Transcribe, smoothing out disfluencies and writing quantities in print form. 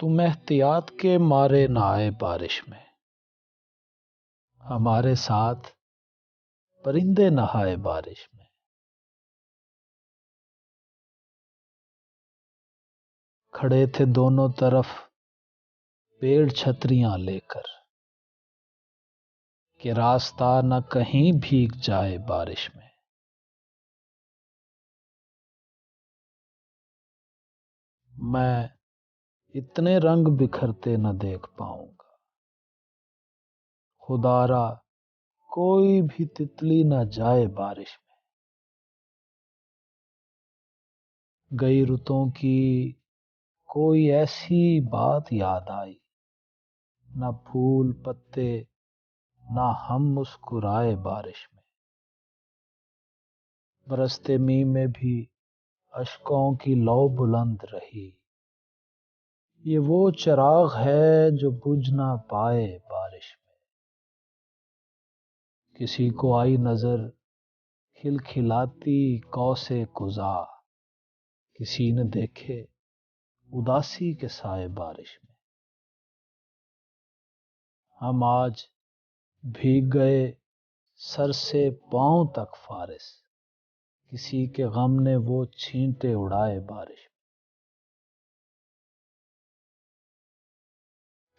تم احتیاط کے مارے نہ آئے بارش میں، ہمارے ساتھ پرندے نہائے بارش میں۔ کھڑے تھے دونوں طرف پیڑ چھتریاں لے کر کہ راستہ نہ کہیں بھیگ جائے بارش میں۔ میں اتنے رنگ بکھرتے نہ دیکھ پاؤں گا، خدارا کوئی بھی تتلی نہ جائے بارش میں۔ گئی رتوں کی کوئی ایسی بات یاد آئی، نہ پھول پتے نہ ہم مسکرائے بارش میں۔ برستے می میں بھی اشکوں کی لو بلند رہی، یہ وہ چراغ ہے جو بجھ نہ پائے بارش میں۔ کسی کو آئی نظر کھلکھلاتی قوس قزح، کسی نے دیکھے اداسی کے سائے بارش میں۔ ہم آج بھیگ گئے سر سے پاؤں تک فارس، کسی کے غم نے وہ چھینٹے اڑائے بارش میں۔